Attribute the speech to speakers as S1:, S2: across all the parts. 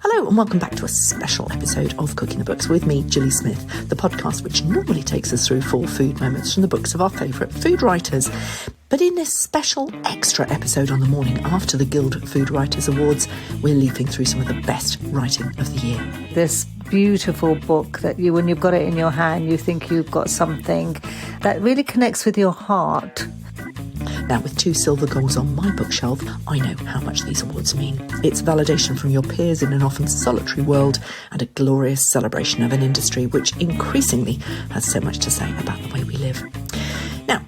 S1: Hello and welcome back to a special episode of Cooking the Books with me, Gilly Smith, the podcast which normally takes us through 4 food moments from the books of our favourite food writers. But in this special extra episode on the morning after the Guild Food Writers Awards, we're leafing through some of the best writing of the year.
S2: This beautiful book that when you've got it in your hand, you think you've got something that really connects with your heart.
S1: Now, with 2 silver goals on my bookshelf, I know how much these awards mean. It's validation from your peers in an often solitary world and a glorious celebration of an industry which increasingly has so much to say about the way we live. Now,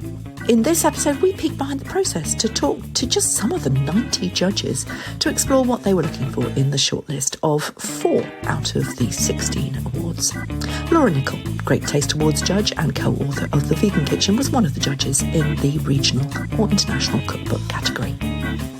S1: in this episode, we peek behind the process to talk to just some of the 90 judges to explore what they were looking for in the shortlist of 4 out of the 16 awards. Laura Nickoll, Great Taste Awards judge and co-author of The Vegan Kitchen, was one of the judges in the regional or international cookbook category.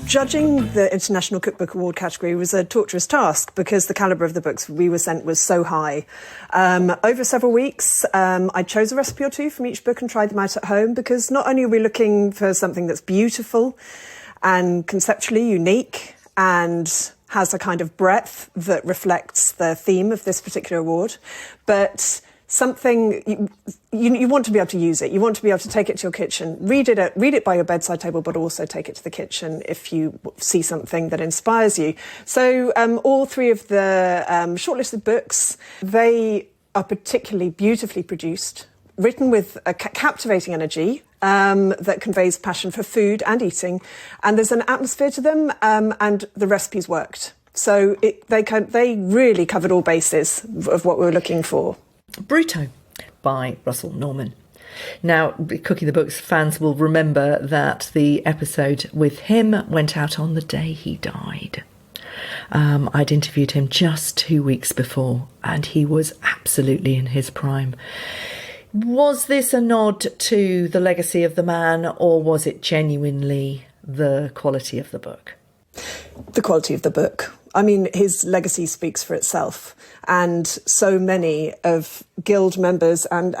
S3: Judging the International Cookbook Award category was a torturous task because the calibre of the books we were sent was so high. Over several weeks, I chose a recipe or 2 from each book and tried them out at home because not only are we looking for something that's beautiful and conceptually unique and has a kind of breadth that reflects the theme of this particular award, but something you want to be able to use it. You want to be able to take it to your kitchen, read it by your bedside table, but also take it to the kitchen if you see something that inspires you. So all 3 of the shortlisted books, they are particularly beautifully produced, written with a captivating energy that conveys passion for food and eating, and there's an atmosphere to them, and the recipes worked. So they really covered all bases of what we were looking for.
S1: Bruto by Russell Norman. Now, Cooking the Books fans will remember that the episode with him went out on the day he died. I'd interviewed him just 2 weeks before, and he was absolutely in his prime. Was this a nod to the legacy of the man, or was it genuinely the quality of the book?
S3: The quality of the book. I mean, his legacy speaks for itself. And so many of Guild members and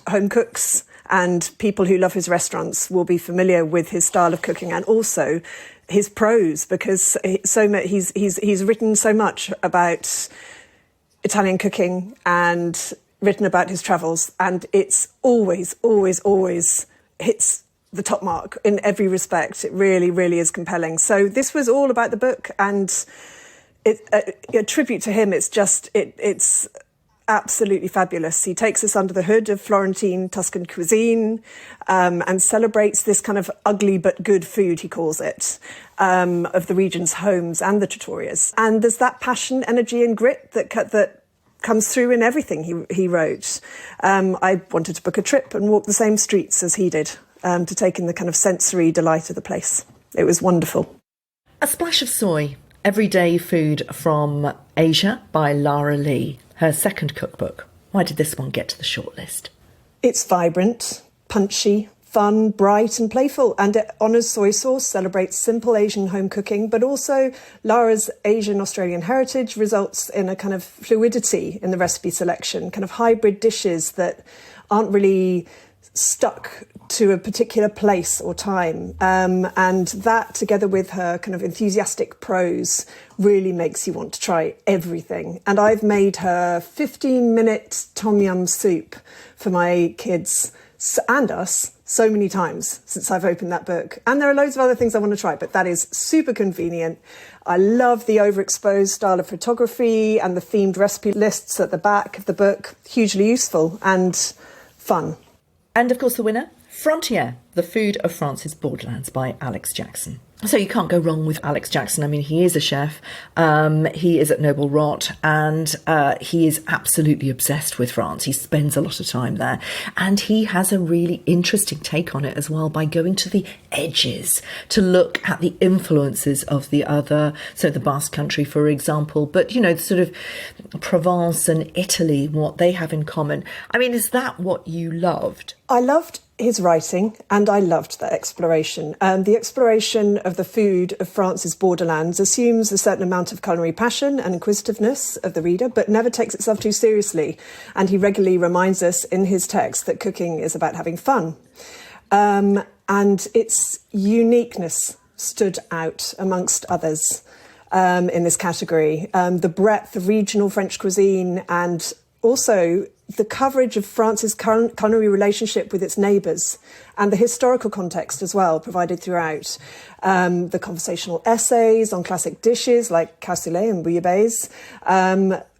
S3: home cooks and people who love his restaurants will be familiar with his style of cooking and also his prose, because he's written so much about Italian cooking and written about his travels, and it's always hits the top mark in every respect. It really, really is compelling. So this was all about the book, and a tribute to him. It's absolutely fabulous. He takes us under the hood of Florentine Tuscan cuisine and celebrates this kind of ugly but good food, he calls it, of the region's homes and the trattorias. And there's that passion, energy and grit that comes through in everything he wrote. I wanted to book a trip and walk the same streets as he did to take in the kind of sensory delight of the place. It was wonderful.
S1: A Splash of Soy, Everyday Food from Asia by Lara Lee, her second cookbook. Why did this one get to the shortlist?
S3: It's vibrant, punchy, fun, bright and playful, and it honours soy sauce, celebrates simple Asian home cooking, but also Lara's Asian-Australian heritage results in a kind of fluidity in the recipe selection, kind of hybrid dishes that aren't really stuck to a particular place or time. And that, together with her kind of enthusiastic prose, really makes you want to try everything. And I've made her 15-minute tom yum soup for my kids and us so many times since I've opened that book. And there are loads of other things I want to try, but that is super convenient. I love the overexposed style of photography and the themed recipe lists at the back of the book. Hugely useful and fun.
S1: And of course the winner, Frontier, The Food of France's Borderlands by Alex Jackson. So you can't go wrong with Alex Jackson. I mean, he is a chef. He is at Noble Rot, and he is absolutely obsessed with France. He spends a lot of time there, and he has a really interesting take on it as well by going to the edges to look at the influences of the other. So the Basque Country, for example, but, you know, sort of Provence and Italy, what they have in common. I mean, is that what you loved?
S3: I loved his writing, and I loved that exploration. The exploration of the food of France's borderlands assumes a certain amount of culinary passion and inquisitiveness of the reader, but never takes itself too seriously. And he regularly reminds us in his text that cooking is about having fun. And its uniqueness stood out amongst others. in this category. The breadth of regional French cuisine and also the coverage of France's culinary relationship with its neighbours and the historical context as well provided throughout. The conversational essays on classic dishes like cassoulet and bouillabaisse.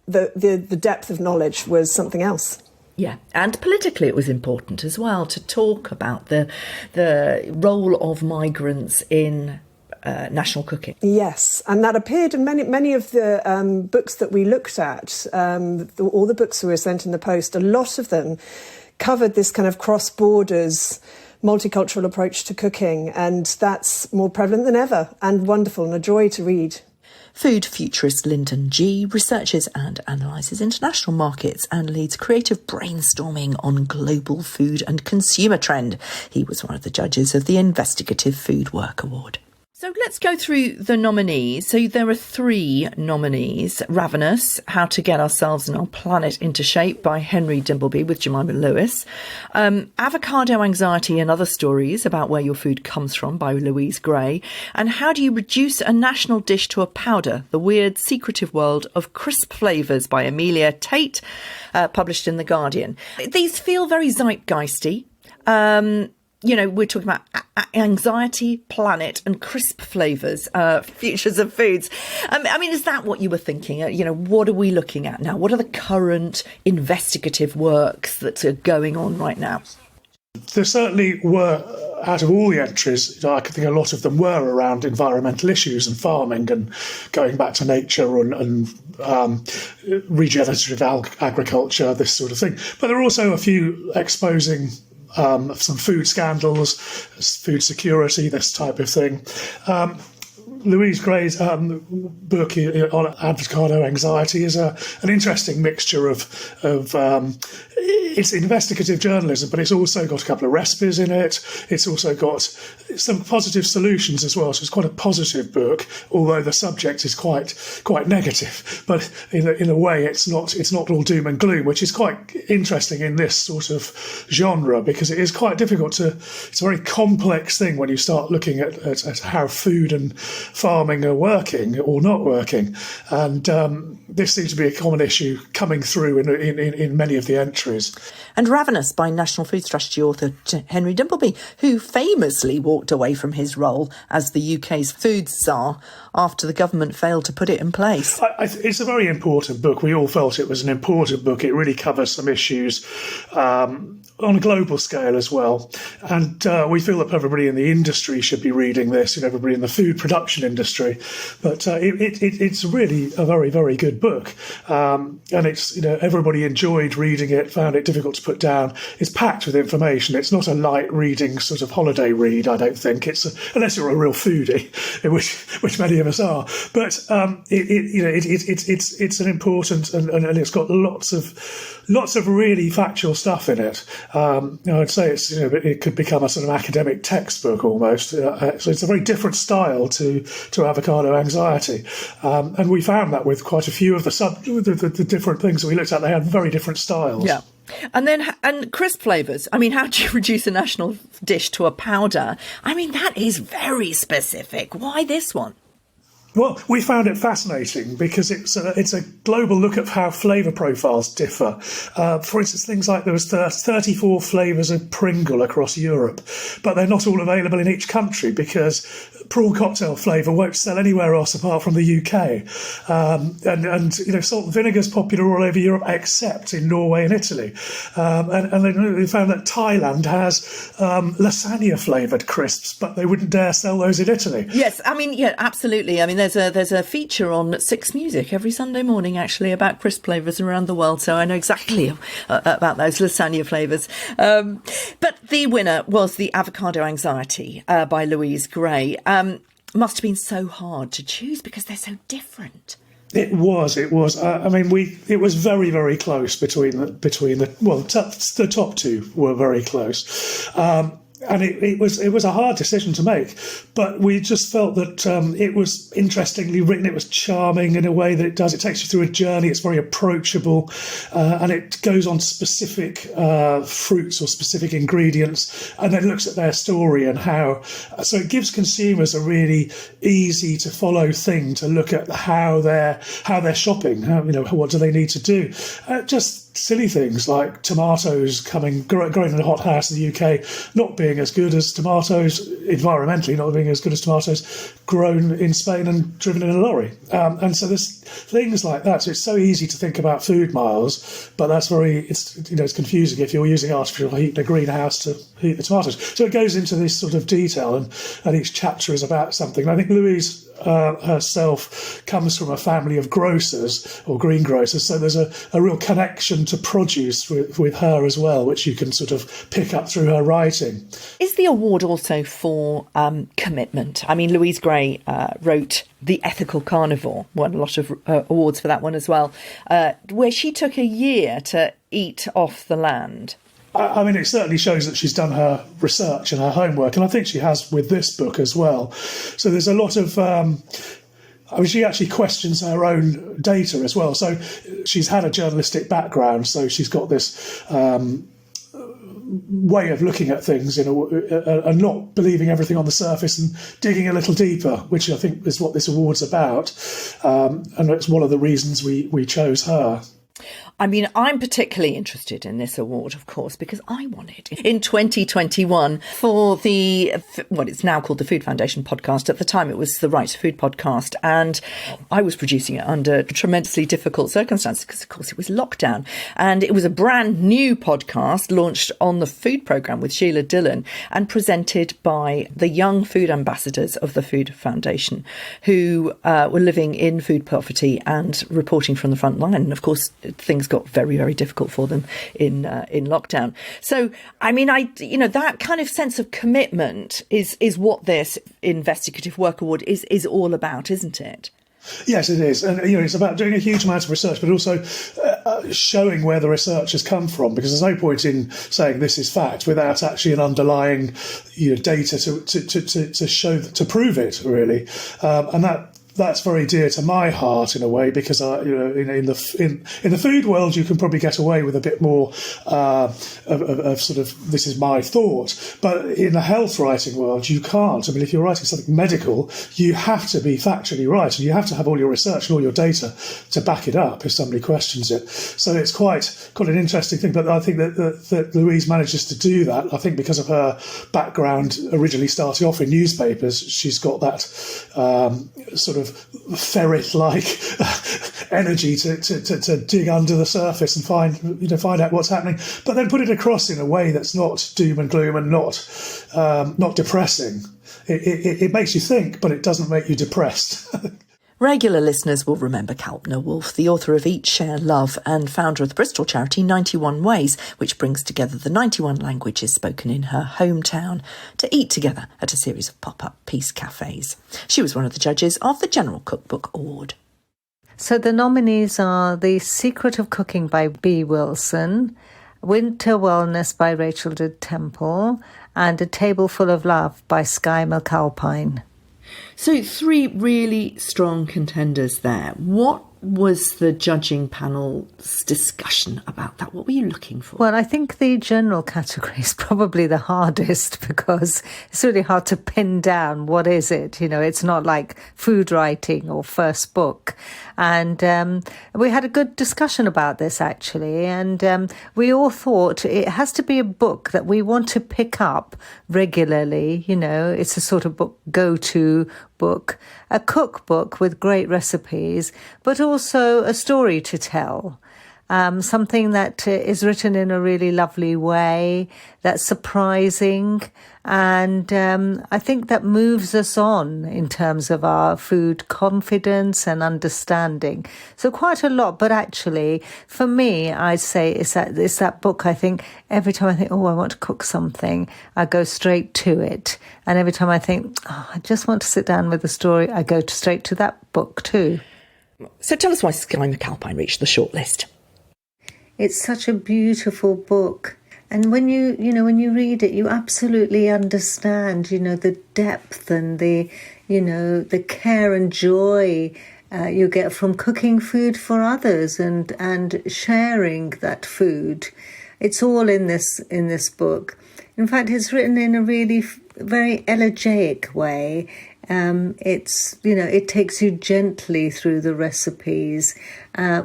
S3: The depth of knowledge was something else.
S1: Yeah, and politically it was important as well to talk about the role of migrants in national cooking.
S3: Yes, and that appeared in many of the books that we looked at. All the books we were sent in the post, a lot of them covered this kind of cross-borders, multicultural approach to cooking, and that's more prevalent than ever and wonderful and a joy to read.
S1: Food futurist Lyndon Gee researches and analyses international markets and leads creative brainstorming on global food and consumer trend. He was one of the judges of the Investigative Food Work Award. So let's go through the nominees. So there are 3 nominees. Ravenous, How to Get Ourselves and Our Planet into Shape by Henry Dimbleby with Jemima Lewis. Avocado Anxiety and Other Stories About Where Your Food Comes From by Louise Gray. And How Do You Reduce a National Dish to a Powder? The Weird Secretive World of Crisp Flavours by Amelia Tate, published in The Guardian. These feel very zeitgeisty. We're talking about anxiety, planet and crisp flavours, futures of foods. Is that what you were thinking? What are we looking at now? What are the current investigative works that are going on right now?
S4: There certainly were, out of all the entries, I think a lot of them were around environmental issues and farming and going back to nature and regenerative agriculture, this sort of thing. But there are also a few exposing some food scandals, food security, this type of thing. Louise Gray's book on avocado anxiety is an interesting mixture of it's investigative journalism, but it's also got a couple of recipes in it. It's also got some positive solutions as well. So it's quite a positive book, although the subject is quite negative. But in a way, it's not all doom and gloom, which is quite interesting in this sort of genre because it is quite difficult it's a very complex thing when you start looking at how food and farming are working or not working. And this seems to be a common issue coming through in many of the entries.
S1: And Ravenous by National Food Strategy author Henry Dimbleby, who famously walked away from his role as the UK's food czar after the government failed to put it in place.
S4: It's a very important book. We all felt it was an important book. It really covers some issues on a global scale as well. And we feel that everybody in the industry should be reading this, everybody in the food production industry. But it's really a very, very good book. And it's, everybody enjoyed reading it, found it difficult to put down. It's packed with information. It's not a light reading sort of holiday read, I don't think. Unless you're a real foodie, which many of us are. But it's an important and it's got lots of really factual stuff in it. I'd say it could become a sort of academic textbook almost. So it's a very different style to avocado anxiety, and we found that with quite a few of the different things that we looked at, they had very different styles.
S1: Yeah. And crisp flavours. How do you reduce a national dish to a powder? That is very specific. Why this one?
S4: Well, we found it fascinating because it's a global look at how flavour profiles differ. For instance, things like there was 34 flavours of Pringle across Europe, but they're not all available in each country because prawn cocktail flavour won't sell anywhere else apart from the UK. And salt and vinegar is popular all over Europe except in Norway and Italy. And then we found that Thailand has lasagna flavoured crisps, but they wouldn't dare sell those in Italy.
S1: Yes, absolutely. There's a feature on Six Music every Sunday morning, actually, about crisp flavours around the world. So I know exactly about those lasagna flavours. But the winner was The Avocado Anxiety by Louise Gray. Must have been so hard to choose because they're so different.
S4: It was. It was very, very close between the top two were very close. And it was a hard decision to make, but we just felt that it was interestingly written. It was charming in a way that it does. It takes you through a journey. It's very approachable, and it goes on specific fruits or specific ingredients, and then looks at their story and how. So it gives consumers a really easy to follow thing to look at how they're shopping. What do they need to do? Just silly things like tomatoes growing in a hot house in the UK, not being as good as tomatoes environmentally, not being as good as tomatoes grown in Spain and driven in a lorry. And so there's things like that. So it's so easy to think about food miles, but it's confusing if you're using artificial heat in a greenhouse to heat the tomatoes. So it goes into this sort of detail, and each chapter is about something. And I think Louise herself comes from a family of grocers or greengrocers, so there's a real connection to produce with her as well, which you can sort of pick up through her writing.
S1: Is the award also for commitment? I mean, Louise Gray wrote The Ethical Carnivore, won a lot of awards for that one as well, where she took a year to eat off the land.
S4: I mean, it certainly shows that she's done her research and her homework, and I think she has with this book as well. So there's a lot of... she actually questions her own data as well. So she's had a journalistic background, so she's got this way of looking at things and not believing everything on the surface and digging a little deeper, which I think is what this award's about. And it's one of the reasons we chose her.
S1: I mean, I'm particularly interested in this award, of course, because I won it in 2021 for what it's now called the Food Foundation podcast. At the time, it was the Right to Food podcast. And I was producing it under tremendously difficult circumstances because, of course, it was lockdown. And it was a brand new podcast launched on the food programme with Sheila Dillon and presented by the young food ambassadors of the Food Foundation, who were living in food poverty and reporting from the front line. And, of course, things got very, very difficult for them in lockdown. So, I mean, that kind of sense of commitment is what this Investigative Work Award is all about, isn't it?
S4: Yes, it is. And, it's about doing a huge amount of research, but also showing where the research has come from, because there's no point in saying this is fact without actually an underlying data to show, to prove it, really. And that's very dear to my heart in a way, because in the food world you can probably get away with a bit more of sort of this is my thought, but in the health writing world you can't. I mean, if you're writing something medical, you have to be factually right, and you have to have all your research and all your data to back it up if somebody questions it. So it's quite an interesting thing. But I think that Louise manages to do that. I think because of her background, originally starting off in newspapers, she's got that sort of ferret-like energy to dig under the surface and find out what's happening, but then put it across in a way that's not doom and gloom and not depressing. It makes you think, but it doesn't make you depressed.
S1: Regular listeners will remember Kalpna Woolf, the author of Eat, Share, Love and founder of the Bristol charity 91 Ways, which brings together the 91 languages spoken in her hometown to eat together at a series of pop-up peace cafes. She was one of the judges of the General Cookbook Award.
S2: So the nominees are The Secret of Cooking by B. Wilson, Winter Wellness by Rachel de Temple, and A Table Full of Love by Skye McAlpine.
S1: So 3 really strong contenders there. What was the judging panel's discussion about that? What were you looking for?
S2: Well, I think the general category is probably the hardest, because it's really hard to pin down what is it. It's not like food writing or first book. And we had a good discussion about this, actually. And we all thought it has to be a book that we want to pick up regularly. It's a sort of go-to book, a cookbook with great recipes, but also a story to tell. Something that is written in a really lovely way, that's surprising, and I think that moves us on in terms of our food confidence and understanding. So quite a lot, but actually, for me, I'd say it's that book. I think every time I think, I want to cook something, I go straight to it. And every time I think, I just want to sit down with a story, I go straight to that book too.
S1: So tell us why Skye McAlpine reached the shortlist.
S2: It's such a beautiful book. And when when you read it, you absolutely understand, the depth and the care and joy you get from cooking food for others and sharing that food. It's all in this book. In fact, it's written in a really very elegiac way. It takes you gently through the recipes,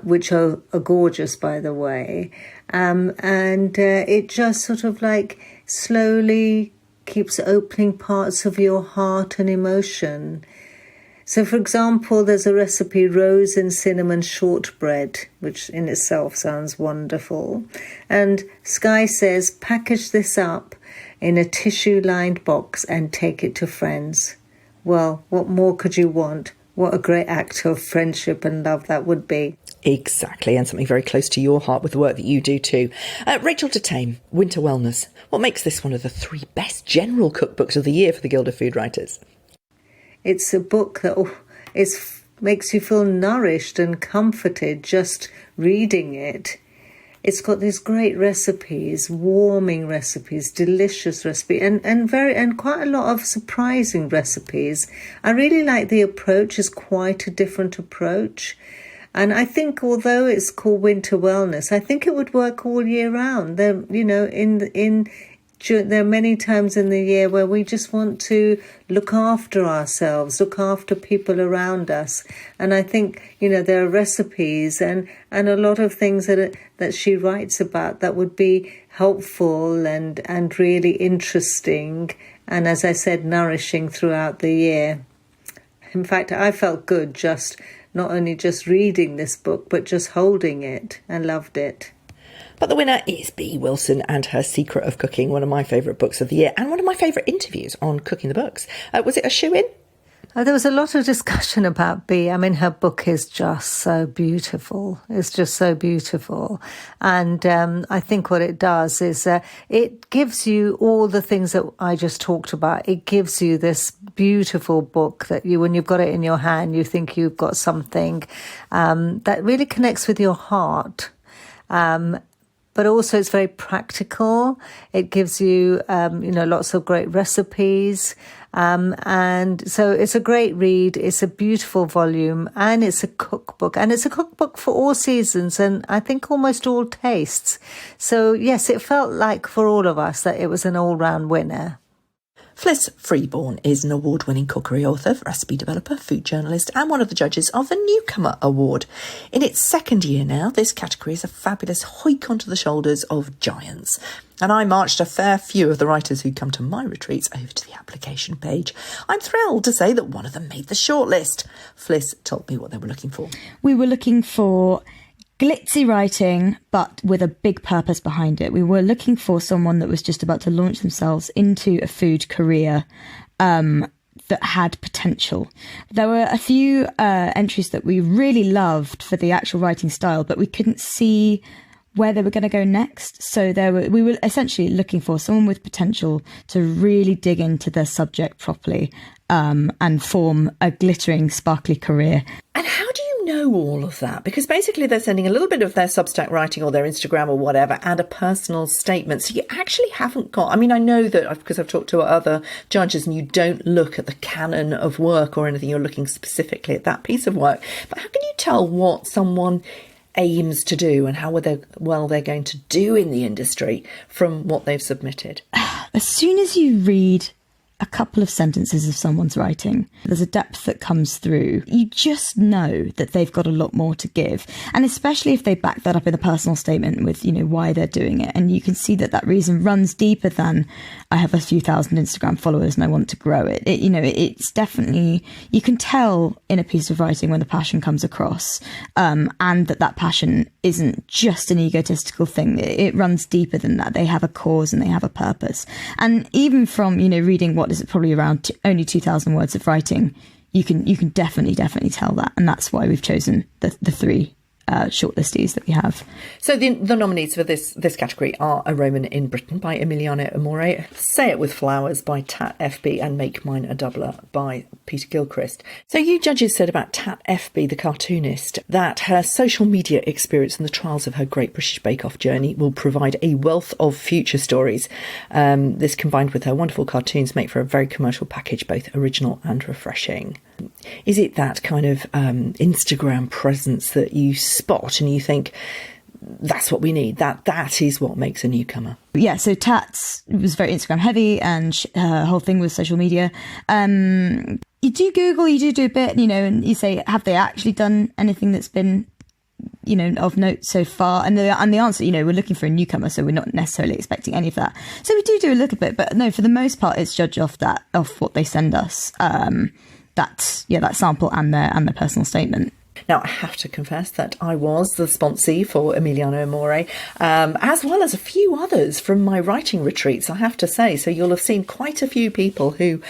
S2: which are gorgeous, by the way. And it just sort of like slowly keeps opening parts of your heart and emotion. So, for example, there's a recipe, rose and cinnamon shortbread, which in itself sounds wonderful. And Skye says, package this up in a tissue-lined box and take it to friends. Well, what more could you want? What a great act of friendship and love that would be.
S1: Exactly, and something very close to your heart with the work that you do too. Rachel de Tame, Winter Wellness. What makes this one of the 3 best general cookbooks of the year for the Guild of Food Writers?
S2: It's a book that makes you feel nourished and comforted just reading it. It's got these great recipes, warming recipes, delicious recipes, and quite a lot of surprising recipes. I really like the approach. It's quite a different approach. And I think although it's called Winter Wellness, I think it would work all year round. There are many times in the year where we just want to look after ourselves, look after people around us. And I think, there are recipes and a lot of things that she writes about that would be helpful and really interesting. And as I said, nourishing throughout the year. In fact, I felt good not only just reading this book, but just holding it. I loved it.
S1: But the winner is B. Wilson and Her Secret of Cooking, one of my favourite books of the year and one of my favourite interviews on Cooking the Books. Was it a shoe-in?
S2: There was a lot of discussion about B. I mean, her book is just so beautiful. It's just so beautiful. And I think what it does is it gives you all the things that I just talked about. It gives you this beautiful book that when you've got it in your hand, you think you've got something that really connects with your heart. But also it's very practical. It gives you, lots of great recipes. And so it's a great read. It's a beautiful volume and it's a cookbook. And it's a cookbook for all seasons and I think almost all tastes. So yes, it felt like for all of us that it was an all-round winner.
S1: Fliss Freeborn is an award-winning cookery author, recipe developer, food journalist and one of the judges of the Newcomer Award. In its 2nd year now, this category is a fabulous hoik onto the shoulders of giants. And I marched a fair few of the writers who come to my retreats over to the application page. I'm thrilled to say that one of them made the shortlist. Fliss told me what they were looking for.
S5: We were looking for glitzy writing, but with a big purpose behind it. We were looking for someone that was just about to launch themselves into a food career that had potential. There were a few entries that we really loved for the actual writing style, but we couldn't see where they were going to go next. So we were essentially looking for someone with potential to really dig into their subject properly and form a glittering, sparkly career.
S1: And how do you know all of that? Because basically they're sending a little bit of their Substack writing or their Instagram or whatever and a personal statement. So you actually haven't got... I mean, I know that because I've talked to other judges and you don't look at the canon of work or anything. You're looking specifically at that piece of work. But how can you tell what someone aims to do and how they're going to do in the industry from what they've submitted?
S5: As soon as you read a couple of sentences of someone's writing, there's a depth that comes through. You just know that they've got a lot more to give. And especially if they back that up in a personal statement with, why they're doing it. And you can see that reason runs deeper than I have a few thousand Instagram followers and I want to grow it. It's definitely, you can tell in a piece of writing when the passion comes across, and that passion isn't just an egotistical thing. It runs deeper than that. They have a cause and they have a purpose. And even from, reading what is it, probably around only 2,000 words of writing, you can definitely tell that. And that's why we've chosen the 3 shortlistees that we have.
S1: So the nominees for this category are A Roman in Britain by Emiliano Amore, Say It With Flowers by Tat FB, and Make Mine a Doubler by Peter Gilchrist. So you judges said about Tat FB, the cartoonist, that her social media experience and the trials of her Great British Bake Off journey will provide a wealth of future stories. This, combined with her wonderful cartoons, make for a very commercial package, both original and refreshing. Is it that kind of Instagram presence that you spot and you think, that's what we need, that is what makes a newcomer?
S5: Yeah, so Tats was very Instagram heavy, and her whole thing was social media. You do Google, you do a bit, and you say, have they actually done anything that's been, of note so far? And the answer, we're looking for a newcomer, so we're not necessarily expecting any of that. So we do a little bit, but no, for the most part, it's judged off what they send us. That sample and their personal statement.
S1: Now, I have to confess that I was the sponsee for Emiliano Amore, as well as a few others from my writing retreats, I have to say. So you'll have seen quite a few people who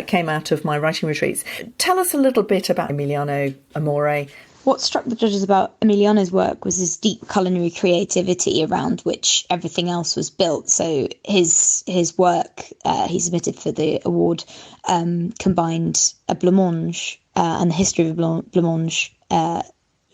S1: came out of my writing retreats. Tell us a little bit about Emiliano Amore.
S6: What struck the judges about Emiliano's work was his deep culinary creativity around which everything else was built. So his work, he submitted for the award, combined a blancmange and the history of a blancmange,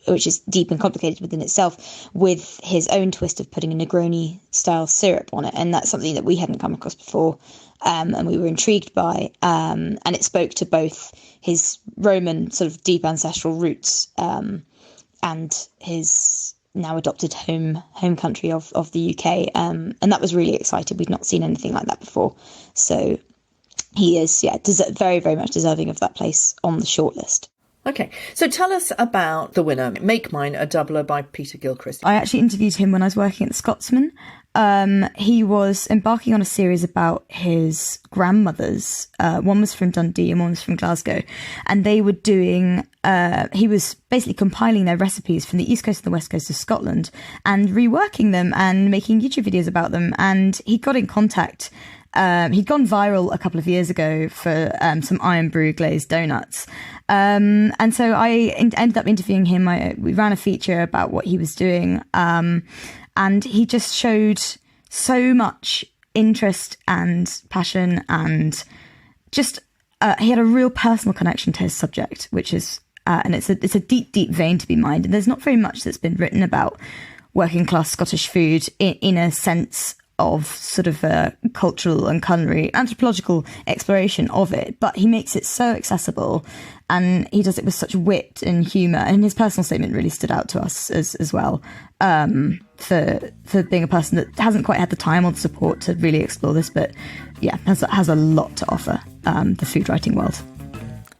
S6: which is deep and complicated within itself, with his own twist of putting a Negroni-style syrup on it. And that's something that we hadn't come across before, and we were intrigued by. And it spoke to both his Roman sort of deep ancestral roots and his now adopted home country of the UK. And that was really exciting. We'd not seen anything like that before. So he is, very, very much deserving of that place on the shortlist.
S1: Okay, so tell us about the winner, Make Mine a Doubler by Peter Gilchrist.
S5: I actually interviewed him when I was working at the Scotsman. He was embarking on a series about his grandmothers. One was from Dundee and one was from Glasgow. And they were doing, he was basically compiling their recipes from the east coast and the west coast of Scotland and reworking them and making YouTube videos about them. And he got in contact. He'd gone viral a couple of years ago for some iron brew glazed donuts. And so I ended up interviewing him. We ran a feature about what he was doing. And he just showed so much interest and passion, and just he had a real personal connection to his subject, which is, and it's a deep, deep vein to be mined. And there's not very much that's been written about working class Scottish food in a sense of sort of a cultural and culinary anthropological exploration of it, but he makes it so accessible, and he does it with such wit and humour, and his personal statement really stood out to us as well, for being a person that hasn't quite had the time or the support to really explore this, but has a lot to offer the food writing world.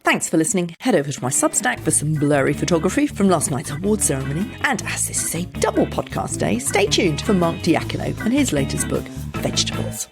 S1: Thanks for listening. Head over to my Substack for some blurry photography from last night's award ceremony. And as this is a double podcast day, stay tuned for Mark Diacono and his latest book, Vegetables.